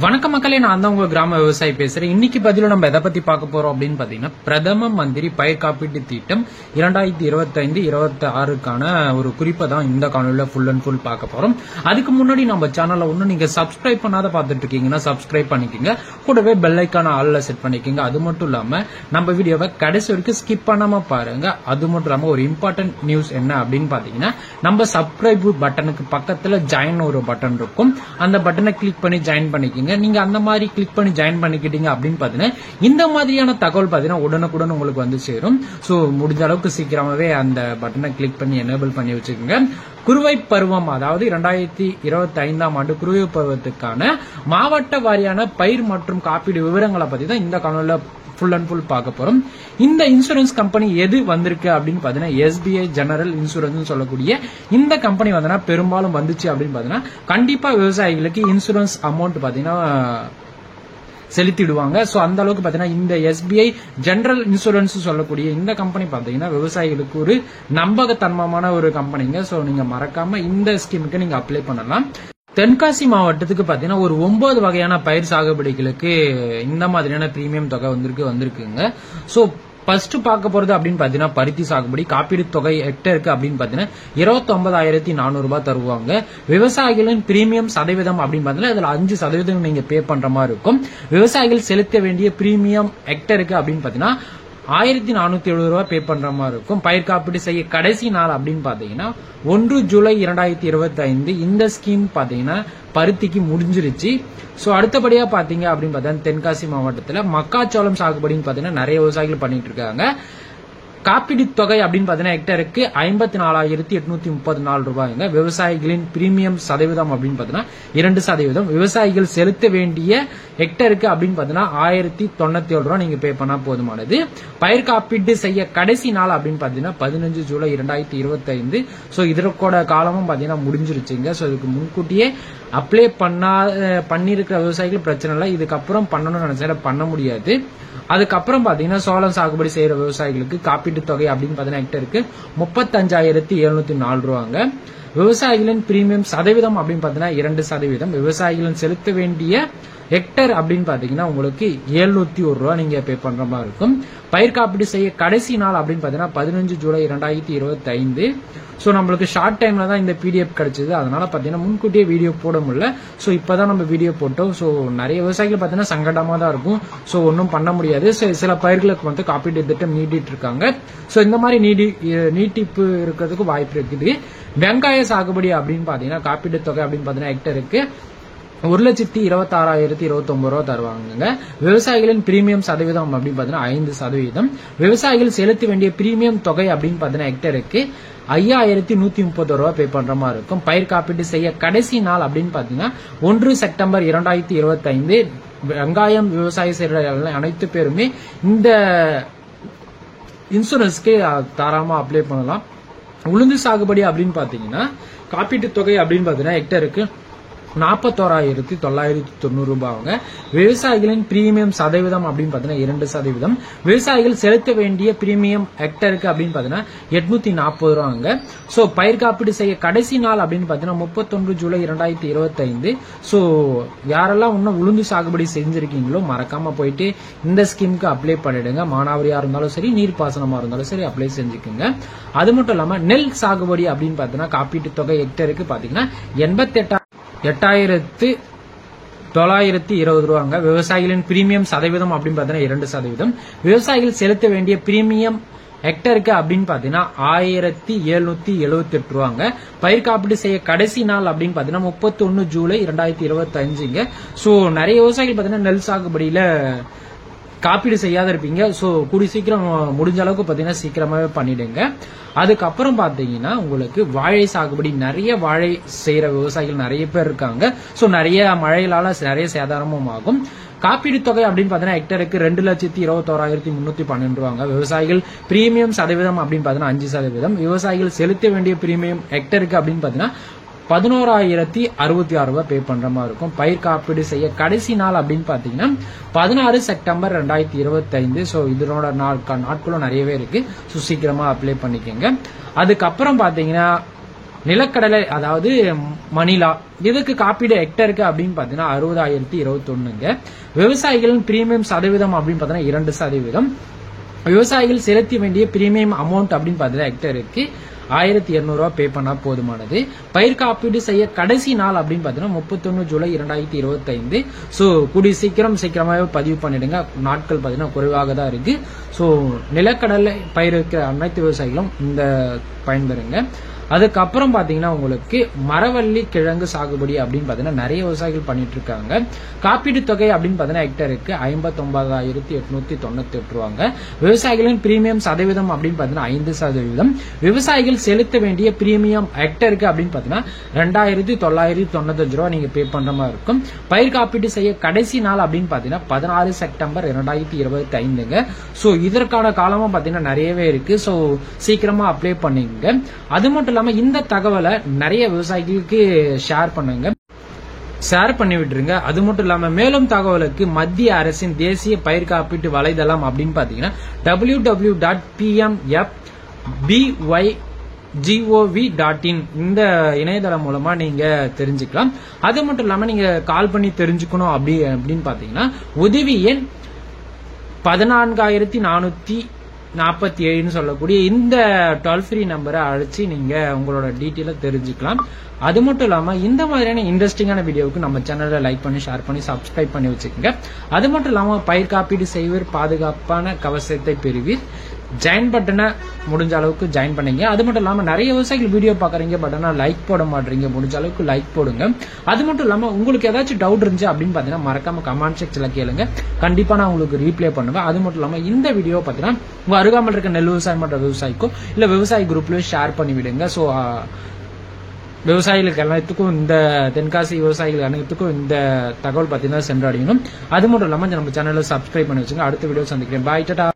வணக்கம் மக்களே, நான் தான் உங்க கிராம விவசாயி பேசுறேன். இன்னைக்கு பதில நம்ம எதை பத்தி பார்க்க போறோம் அப்படின்னு பாத்தீங்கன்னா, பிரதம மந்திரி பயிர் காப்பீட்டு திட்டம் 2025-26க்கான ஒரு குறிப்பை தான் இந்த காணொலியில ஃபுல் அண்ட் ஃபுல் பார்க்க போறோம். அதுக்கு முன்னாடி நம்ம சேனல்ல ஒன்னும் நீங்க சப்ஸ்கிரைப் பண்ணாத பார்த்துட்டு இருக்கீங்கன்னா சப்ஸ்கிரைப் பண்ணிக்கோங்க. கூடவே பெல் ஐக்கான ஆல்ல செட் பண்ணிக்கோங்க. அது மட்டும் இல்லாம நம்ம வீடியோவை கடைசி வரைக்கும் ஸ்கிப் பண்ணாம பாருங்க. அது மட்டும் இல்லாம ஒரு இம்பார்ட்டன்ட் நியூஸ் என்ன அப்படின்னு பாத்தீங்கன்னா, நம்ம சப்ஸ்கிரைப் பட்டனுக்கு பக்கத்துல ஜாயின் ஒரு பட்டன் இருக்கும். அந்த பட்டனை கிளிக் பண்ணி ஜாயின் பண்ணிக்கோங்க. நீங்க அந்த மாதிரி கிளிக் பண்ணி ஜாயின் பண்ணிக்கிட்டீங்க அப்படின்னு பாத்தீங்கன்னா, இந்த மாதிரியான தகவல் பாத்தீங்கன்னா உடனுக்குடன் உங்களுக்கு வந்து சேரும். சோ முடிஞ்ச அளவுக்கு சீக்கிரமாவே அந்த பட்டனை கிளிக் பண்ணி எனேபிள் பண்ணி வச்சுக்கோங்க. குறுவை பருவம், அதாவது 2025ஆம் ஆண்டு குறுவை பருவத்துக்கான மாவட்ட வாரியான பயிர் மற்றும் காப்பீடு விவரங்களை பத்தி தான் இந்த காணொலியில ஃபுல் அண்ட் ஃபுல் பார்க்க போறோம். இந்த இன்சூரன்ஸ் கம்பெனி எது வந்திருக்கு அப்படின்னு பாத்தீங்கன்னா, SBI ஜெனரல் இன்சூரன்ஸ் சொல்லக்கூடிய இந்த கம்பெனி வந்து பெரும்பாலும் வந்துச்சு அப்படின்னு பாத்தீங்கன்னா, கண்டிப்பா விவசாயிகளுக்கு இன்சூரன்ஸ் அமௌண்ட் பாத்தீங்கன்னா செலுத்திடுவாங்க. சோ அந்த அளவுக்கு பாத்தீங்கன்னா இந்த SBI ஜெனரல் இன்சூரன்ஸ் சொல்லக்கூடிய இந்த கம்பெனி பாத்தீங்கன்னா விவசாயிகளுக்கு ஒரு நம்பகத்தன்மமான ஒரு கம்பெனிங்க. சோ நீங்க மறக்காம இந்த ஸ்கீமுக்கு நீங்க அப்ளை பண்ணலாம். தென்காசி மாவட்டத்துக்கு பாத்தீங்கன்னா ஒரு 9 வகையான பயிர் சாகுபடிகளுக்கு இந்த மாதிரியான பிரீமியம் தொகை வந்திருக்குங்க. சோ ஃபர்ஸ்ட் பார்க்க போறது அப்படின்னு பாத்தீங்கன்னா, பருத்தி சாகுபடி காப்பீடு தொகை ஹெக்டருக்கு அப்படின்னு பாத்தீங்கன்னா 29,400 ரூபாய் தருவாங்க. விவசாயிகளின் பிரீமியம் சதவீதம் அப்படின்னு பாத்தீங்கன்னா இதுல 5% நீங்க பே பண்ற மாதிரி இருக்கும். விவசாயிகள் செலுத்த வேண்டிய பிரீமியம் ஹெக்டருக்கு அப்படின்னு பாத்தீங்கன்னா 1,470 ரூபாய் பே பண்ற மாதிரி இருக்கும். பயிர் காப்பீடு செய்ய கடைசி நாள் அப்படின்னு பாத்தீங்கன்னா 1 ஜூலை 2025. இந்த ஸ்கீம் பாத்தீங்கன்னா பருத்திக்கு முடிஞ்சிருச்சு. சோ அடுத்தபடியா பாத்தீங்க அப்படின்னு பார்த்தா, தென்காசி மாவட்டத்துல மக்காச்சோளம் சாகுபடின்னு பாத்தீங்கன்னா நிறைய விவசாயிகள் பண்ணிட்டு இருக்காங்க. காப்பீடு தொகை அப்படின்னு பாத்தீங்கன்னா ஹெக்டருக்கு 54,834 ரூபாய்ங்க. விவசாயிகளின் பிரீமியம் சதவீதம் அப்படின்னு பாத்தீங்கன்னா 2%. விவசாயிகள் செலுத்த வேண்டிய ஹெக்டருக்கு அப்படின்னு பாத்தீங்கன்னா 1,097 ரூபாய் நீங்க பே பண்ணா போதுமானது. பயிர் காப்பீடு செய்ய கடைசி நாள் அப்படின்னு பாத்தீங்கன்னா 15 ஜூலை 2025. சோ இதற்கோட காலமும் பாத்தீங்கன்னா முடிஞ்சிருச்சுங்க. சோ இதுக்கு முன்கூட்டியே அப்ளை பண்ணிருக்கிற விவசாயிகள் பிரச்சனை இல்லை. இதுக்கப்புறம் பண்ணணும்னு நினைச்சா பண்ண முடியாது. அதுக்கப்புறம் பாத்தீங்கன்னா சோளம் சாகுபடி செய்யற விவசாயிகளுக்கு காப்பீட்டு தொகை அப்படின்னு பாத்தீங்கன்னா ஹெக்டருக்கு 35,704 ரூபாங்க. விவசாயிகளின் பிரீமியம் சதவீதம் அப்படின்னு பாத்தீங்கன்னா 2%. விவசாயிகளின் செலுத்த வேண்டிய ஹெக்டர் அப்படின்னு பாத்தீங்கன்னா உங்களுக்கு 701 ரூபாய் நீங்க பே பண்ற மாதிரி இருக்கும். பயிர் காப்பீடு செய்ய கடைசி நாள் அப்படின்னு பாத்தீங்கன்னா 15 ஜூலை 2025. சோ நம்மளுக்கு ஷார்ட் டைம்ல தான் இந்த PDF கிடைச்சது. அதனால பாத்தீங்கன்னா முன்கூட்டியே வீடியோ போட முடியல. சோ இப்பதான் நம்ம வீடியோ போட்டோம். சோ நிறைய விவசாயிகள் பாத்தீங்கன்னா சங்கடமா தான் இருக்கும். சோ ஒன்னும் பண்ண முடியாது. சில பயிர்களுக்கு வந்து காப்பீட்டு திட்டம் நீட்டிட்டு இருக்காங்க. சோ இந்த மாதிரி நீட்டிப்பு இருக்கிறதுக்கு வாய்ப்பு இருக்குது. வெங்காய சாகுபடி அப்படின்னு பாத்தீங்கன்னா காப்பீட்டு தொகை அப்படின்னு பாத்தீங்கன்னா ஹெக்டருக்கு 1,26,029 ரூபாய் தருவாங்க. விவசாயிகளின் பிரீமியம் சதவீதம் அப்படின்னு பாத்தீங்கன்னா 5%. விவசாயிகள் செலுத்த வேண்டிய பிரீமியம் தொகை அப்படின்னு பாத்தீங்கன்னா ஹெக்டருக்கு 5,130 ரூபாய் பே பண்ற மாதிரி இருக்கும். பயிர் காப்பீடு செய்ய கடைசி நாள் அப்படின்னு பாத்தீங்கன்னா 1 செப்டம்பர் 2025. வெங்காயம் விவசாய செய்யற அனைத்து பேருமே இந்த இன்சூரன்ஸ்க்கு தாராளமா அப்ளை பண்ணலாம். உளுந்து சாகுபடி அப்படின்னு பாத்தீங்கன்னா காப்பீட்டு தொகை அப்படின்னு பாத்தீங்கன்னா ஹெக்டருக்கு 41,990 ரூபாய்ங்க. விவசாயிகளின் பிரீமியம் சதவீதம் அப்படின்னு பாத்தீங்கன்னா 2%. விவசாயிகள் செலுத்த வேண்டிய பிரீமியம் ஹெக்டருக்கு அப்படின்னு பாத்தீங்கன்னா 840 ரூபாங்க. சோ பயிர் காப்பீடு செய்ய கடைசி நாள் அப்படின்னு பாத்தீங்கன்னா 31 ஜூலை 2025. சோ யாரெல்லாம் இன்னும் உளுந்து சாகுபடி செஞ்சிருக்கீங்களோ மறக்காம போயிட்டு இந்த ஸ்கீமுக்கு அப்ளை பண்ணிடுங்க. மானாவாரியா இருந்தாலும் சரி, நீர்ப்பாசனமா இருந்தாலும் சரி அப்ளை செஞ்சுக்குங்க. அது மட்டும் இல்லாம நெல் சாகுபடி அப்படின்னு பாத்தீங்கன்னா காப்பீட்டு தொகை ஹெக்டருக்கு பாத்தீங்கன்னா 88,920 ரூபாங்க. விவசாயிகளின் பிரீமியம் சதவீதம் அப்படின்னு பாத்தீங்கன்னா 2%. விவசாயிகள் செலுத்த வேண்டிய பிரீமியம் ஹெக்டருக்கு அப்படின்னு பாத்தீங்கன்னா 1,778 ரூபாங்க. பயிர் காப்பீடு செய்ய கடைசி நாள் அப்படின்னு பாத்தீங்கன்னா 31 ஜூலை 2025. சோ நிறைய விவசாயிகள் பாத்தீங்கன்னா நெல் சாகுபடியில காப்பீடு செய்யாத இருப்பீங்க. சோ கூடி சீக்கிரம் முடிஞ்ச அளவுக்கு பாத்தீங்கன்னா சீக்கிரமாவே பண்ணிடுங்க. அதுக்கப்புறம் பாத்தீங்கன்னா உங்களுக்கு வாழை சாகுபடி, நிறைய வாழை செய்யற விவசாயிகள் நிறைய பேர் இருக்காங்க. சோ நிறைய மழைகளால நிறைய சேதாரமும் ஆகும். காப்பீடு தொகை அப்படின்னு பாத்தீங்கன்னா ஹெக்டருக்கு 2,21,312 ரூபாங்க. விவசாயிகள் பிரீமியம் சதவீதம் அப்படின்னு பாத்தீங்கன்னா 5%. விவசாயிகள் செலுத்த வேண்டிய பிரீமியம் ஹெக்டருக்கு அப்படின்னு பாத்தீங்கன்னா 11,066 ரூபாய் பே பண்ற மாதிரி இருக்கும். பயிர் காப்பீடு செய்ய கடைசி நாள் அப்படின்னு பாத்தீங்கன்னா 16 செப்டம்பர் 2025. சோ இதனோட நாட்களும் நிறையவே இருக்கு. சோ சீக்கிரமா அப்ளை பண்ணிக்கோங்க. அதுக்கப்புறம் பாத்தீங்கன்னா நிலக்கடலை அதாவது மணிலா இதுக்கு காப்பீடு ஹெக்டருக்கு அப்படின்னு பாத்தீங்கன்னா 60,021ங்க. விவசாயிகளின் பிரீமியம் சதவீதம் அப்படின்னு பாத்தீங்கன்னா 2%. விவசாயிகள் செலுத்த வேண்டிய பிரீமியம் அமௌண்ட் அப்படின்னு பாத்தீங்கன்னா ஹெக்டருக்கு 1,200 ரூபாய் பே பண்ணா போதுமானது. பயிர் காப்பீடு செய்ய கடைசி நாள் அப்படின்னு பாத்தீங்கன்னா 31 ஜூலை 2025. சோ கூடிய சீக்கிரமாவே பதிவு பண்ணிடுங்க. நாட்கள் பாத்தீங்கன்னா குறைவாக தான் இருக்கு. சோ நிலக்கடலை பயிரிடுற அனைத்து விவசாயிகளும் இந்த பயன்பெறுங்க. அதுக்கப்புறம் பாத்தீங்கன்னா உங்களுக்கு மரவள்ளி கிழங்கு சாகுபடி அப்படின்னு பாத்தீங்கன்னா நிறைய விவசாயிகள் பண்ணிட்டு இருக்காங்க. காப்பீடு தொகை அப்படின்னு பாத்தீங்கன்னா ஹெக்டருக்கு 59,898 ரூபாங்க. விவசாயிகளின் பிரீமியம் சதவீதம் அப்படின்னு பாத்தீங்கன்னா 5%. விவசாயிகள் செலுத்த வேண்டிய பிரீமியம் ஹெக்டருக்கு அப்படின்னு பாத்தீங்கன்னா 2,995 ரூபாய் நீங்க பே பண்ற மாதிரி இருக்கும். பயிர் காப்பீடு செய்ய கடைசி நாள் அப்படின்னு பாத்தீங்கன்னா 16 செப்டம்பர் 2025ங்க. சோ இதற்கான காலமும் பாத்தீங்கன்னா நிறையவே இருக்கு. சோ சீக்கிரமா அப்ளை பண்ணிங்க. அது மட்டும் இல்லாம இந்த தகவலை நிறைய விவசாயிகளுக்கு ஷேர் பண்ணி விட்டுருங்க. அது மட்டும் இல்லாம மேலும் தகவலுக்கு மத்திய அரசின் தேசிய பயிர் காப்பீட்டு வலைதளம் அப்படின்னு பாத்தீங்கன்னா www.pmfbygov.in இந்த இணையதளம் மூலமா நீங்க தெரிஞ்சுக்கலாம். அது மட்டும் இல்லாம நீங்க கால் பண்ணி தெரிஞ்சுக்கணும் அப்படின்னு பாத்தீங்கன்னா உதவி எண் 14,447 சொல்லக்கூடிய இந்த டோல் ஃப்ரீ நம்பரை அழைச்சி நீங்க உங்களோட டீட்டெயில தெரிஞ்சுக்கலாம். அது மட்டும் இல்லாம இந்த மாதிரியான இன்ட்ரெஸ்டிங்கான வீடியோவுக்கு நம்ம சேனலை லைக் பண்ணி ஷேர் பண்ணி சப்ஸ்கிரைப் பண்ணி வச்சுக்கோங்க. அது மட்டும் இல்லாம பயிர் காப்பீடு செய்வீர், பாதுகாப்பான கவசத்தை பெறுவீர். ஜாயின் பட்டனை முடிஞ்ச அளவுக்கு ஜாயின் பண்ணீங்க. அது மட்டும் இல்லாம நிறைய விவசாயிகள் வீடியோ பாக்குறீங்க, பட் ஆனா லைக் போட மாட்டீங்க. முடிஞ்ச அளவுக்கு லைக் போடுங்க. அது மட்டும் இல்லாம உங்களுக்கு ஏதாச்சும் டவுட் இருந்துச்சு அப்படின்னு பாத்தீங்கன்னா மறக்காம கமெண்ட் செக்ஷன்ல கேளுங்க. கண்டிப்பா நான் உங்களுக்கு ரீப்ளே பண்ணுவேன். அது மட்டும் இல்லாம இந்த வீடியோ பாத்தீங்கன்னா உங்க அருகாமல் இருக்க நெல் விவசாயம் பண்ற விவசாயிக்கோ இல்ல விவசாய குரூப்லயோ ஷேர் பண்ணி விடுங்க. சோ விவசாயிகளுக்கு எல்லாத்துக்கும் இந்த தென்காசி விவசாயிகள் அனைத்துக்கும் இந்த தகவல் பாத்தீங்கன்னா சென்றடையணும். அது மட்டும் இல்லாம நம்ம சேனலை சப்ஸ்கிரைப் பண்ணி வச்சுங்க. அடுத்த வீடியோ சந்திக்கிறேன். பாய், டாடா.